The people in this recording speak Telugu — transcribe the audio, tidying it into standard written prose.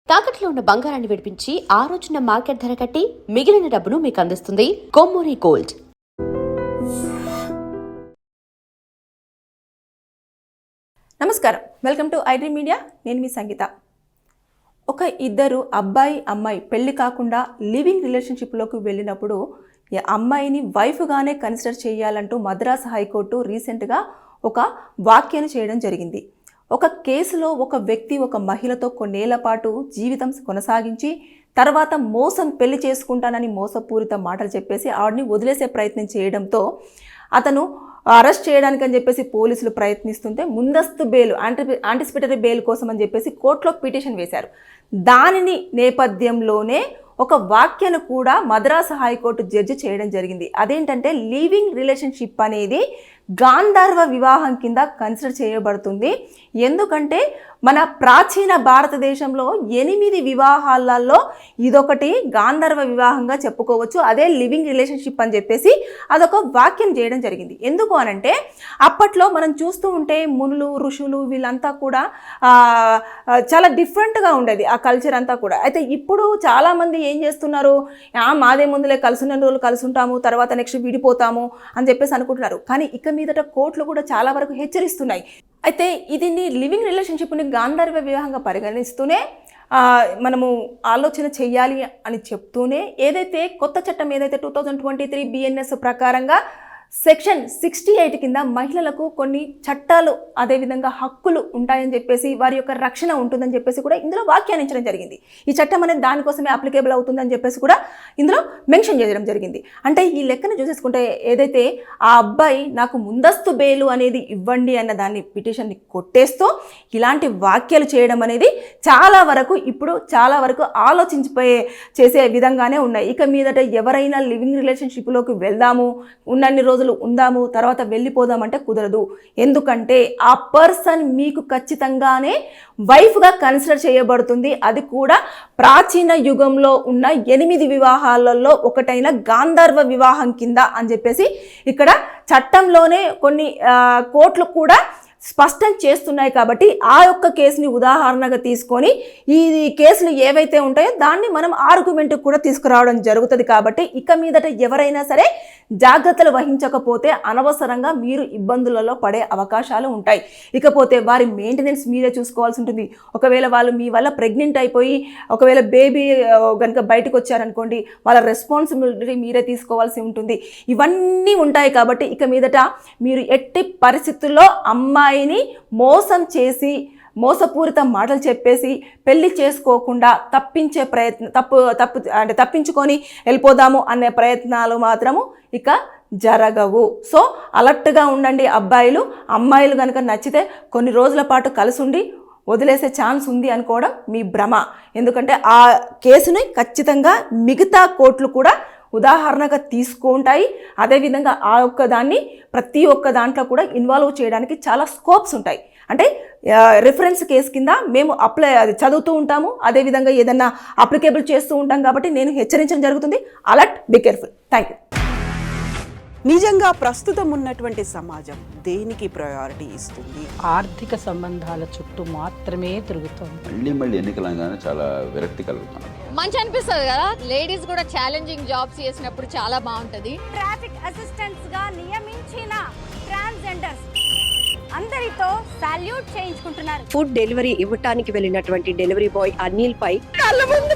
తాకట్లో ఉన్న బంగారాన్ని విడిపించి ఆ రోజున మార్కెట్ ధర కట్టి మిగిలిన డబ్బును మీకు అందిస్తుంది కొమ్మూరి గోల్డ్. నమస్కారం, వెల్కమ్ టు ఐడ్రీ మీడియా. నేను మీ సంగీత. ఒక ఇద్దరు అబ్బాయి అమ్మాయి పెళ్లి కాకుండా లివింగ్ రిలేషన్షిప్లోకి వెళ్ళినప్పుడు అమ్మాయిని వైఫ్గానే కన్సిడర్ చేయాలంటూ మద్రాసు హైకోర్టు రీసెంట్గా ఒక వ్యాఖ్యను చేయడం జరిగింది. ఒక కేసులో ఒక వ్యక్తి ఒక మహిళతో కొన్నేళ్ల పాటు జీవితం కొనసాగించి తర్వాత పెళ్లి చేసుకుంటానని మోసపూరిత మాటలు చెప్పేసి ఆవిడని వదిలేసే ప్రయత్నం చేయడంతో అతను అరెస్ట్ చేయడానికని చెప్పేసి పోలీసులు ప్రయత్నిస్తుంటే ముందస్తు బెయిల్ యాంటిసిపేటరీ బెయిల్ కోసం అని చెప్పేసి కోర్టులో పిటిషన్ వేశారు. దానిని నేపథ్యంలోనే ఒక వ్యాఖ్యను కూడా మద్రాసు హైకోర్టు జడ్జి చేయడం జరిగింది. అదేంటంటే లివింగ్ రిలేషన్షిప్ అనేది గాంధర్వ వివాహం కింద కన్సిడర్ చేయబడుతుంది. ఎందుకంటే మన ప్రాచీన భారతదేశంలో 8 వివాహాలలో ఇదొకటి గాంధర్వ వివాహంగా చెప్పుకోవచ్చు. అదే లివింగ్ రిలేషన్షిప్ అని చెప్పేసి అదొక వాక్యం చేయడం జరిగింది. ఎందుకు అనంటే అప్పట్లో మనం చూస్తూ ఉంటే మునులు ఋషులు వీళ్ళంతా కూడా చాలా డిఫరెంట్గా ఉండేది ఆ కల్చర్ అంతా కూడా. అయితే ఇప్పుడు చాలామంది ఏం చేస్తున్నారు, మాదే ముందులే కలిసిన రోజులు కలిసి ఉంటాము, తర్వాత నెక్స్ట్ విడిపోతాము అని చెప్పేసి అనుకుంటున్నారు. కానీ ఇక మీదట కోర్టులు కూడా చాలా వరకు హెచ్చరిస్తున్నాయి. అయితే ఇది లివింగ్ రిలేషన్షిప్ని గాంధర్వ వివాహంగా పరిగణిస్తూనే మనము ఆలోచన చెయ్యాలి అని చెప్తూనే ఏదైతే కొత్త చట్టం ఏదైతే 2023 BNS ప్రకారంగా సెక్షన్ 68 కింద మహిళలకు కొన్ని చట్టాలు అదేవిధంగా హక్కులు ఉంటాయని చెప్పేసి వారి యొక్క రక్షణ ఉంటుందని చెప్పేసి కూడా ఇందులో వ్యాఖ్యానించడం జరిగింది. ఈ చట్టం అనేది దానికోసమే అప్లికేబుల్ అవుతుందని చెప్పేసి కూడా ఇందులో మెన్షన్ చేయడం జరిగింది. అంటే ఈ లెక్కను చూసేసుకుంటే ఏదైతే ఆ అబ్బాయి నాకు ముందస్తు బెయిలు అనేది ఇవ్వండి అన్న దాన్ని పిటిషన్ని కొట్టేస్తూ ఇలాంటి వ్యాఖ్యలు చేయడం అనేది చాలా వరకు ఆలోచించిపోయే చేసే విధంగానే ఉన్నాయి. ఇక మీదట ఎవరైనా లివింగ్ రిలేషన్షిప్లోకి వెళ్దాము, ఉన్నన్ని రోజులు ఉందాము, తర్వాత వెళ్ళిపోదామంటే కుదరదు. ఎందుకంటే ఆ పర్సన్ మీకు ఖచ్చితంగానే వైఫ్గా కన్సిడర్ చేయబడుతుంది. అది కూడా ప్రాచీన యుగంలో ఉన్న 8 వివాహాలలో ఒకటైన గాంధర్వ వివాహం కింద అని చెప్పేసి ఇక్కడ చట్టంలోనే కొన్ని కోర్టులు కూడా స్పష్టం చేస్తున్నాయి. కాబట్టి ఆ యొక్క కేసుని ఉదాహరణగా తీసుకొని ఈ కేసులు ఏవైతే ఉంటాయో దాన్ని మనం ఆర్గ్యుమెంట్ కూడా తీసుకురావడం జరుగుతుంది. కాబట్టి ఇక మీదట ఎవరైనా సరే జాగ్రత్తలు వహించకపోతే అనవసరంగా మీరు ఇబ్బందులలో పడే అవకాశాలు ఉంటాయి. ఇకపోతే వారి మెయింటెనెన్స్ మీరే చూసుకోవాల్సి ఉంటుంది. ఒకవేళ వాళ్ళు మీ వల్ల ప్రెగ్నెంట్ అయిపోయి ఒకవేళ బేబీ కనుక బయటకు వచ్చారనుకోండి, వాళ్ళ రెస్పాన్సిబిలిటీ మీరే తీసుకోవాల్సి ఉంటుంది. ఇవన్నీ ఉంటాయి. కాబట్టి ఇక మీదట మీరు ఎట్టి పరిస్థితుల్లో అమ్మాయిని మోసం చేసి మోసపూరిత మాటలు చెప్పేసి పెళ్లి చేసుకోకుండా తప్పించే తప్పించుకొని వెళ్ళిపోదాము అనే ప్రయత్నాలు మాత్రము ఇక జరగవు. సో అలర్ట్గా ఉండండి అబ్బాయిలు. అమ్మాయిలు కనుక నచ్చితే కొన్ని రోజుల పాటు కలిసి ఉండి వదిలేసే ఛాన్స్ ఉంది అనుకోవడం మీ భ్రమ. ఎందుకంటే ఆ కేసుని ఖచ్చితంగా మిగతా కోర్టులు కూడా ఉదాహరణగా తీసుకుంటాయి. అదేవిధంగా ఆ ఒక్క దాన్ని ప్రతి ఒక్క దాంట్లో కూడా ఇన్వాల్వ్ చేయడానికి చాలా స్కోప్స్ ఉంటాయి. అంటే రిఫరెన్స్ కేసు కింద మేము అది చదువుతూ ఉంటాము, అదేవిధంగా ఏదన్నా అప్లికేబుల్ చేస్తూ ఉంటాం. కాబట్టి నేను హెచ్చరించడం జరుగుతుంది. Alert, be careful. Thank you. నిజంగా ప్రస్తుతం ఉన్నటువంటి సమాజం దేనికి ప్రయారిటీ ఇస్తుంది? ఆర్థిక సంబంధాల చుట్టూ మాత్రమే తిరుగుతుంది. మళ్ళీ ఎన్నికలంగానే చాలా విరక్తి కలుగుతుంది. మంచి అనిపిస్తుంది కదా, లేడీస్ కూడా ఛాలెంజింగ్ జాబ్స్ చేసినప్పుడు చాలా బాగుంటది. ట్రాఫిక్ అసిస్టెంట్స్ గా నియమించిన ట్రాన్స్జెండర్స్ అందరితో సాల్యూట్ చేయించుకుంటున్నారు. ఫుడ్ డెలివరీ ఇవ్వటానికి వెళ్ళినటువంటి డెలివరీ బాయ్ అనిల్ పై కళ్ళ ముందు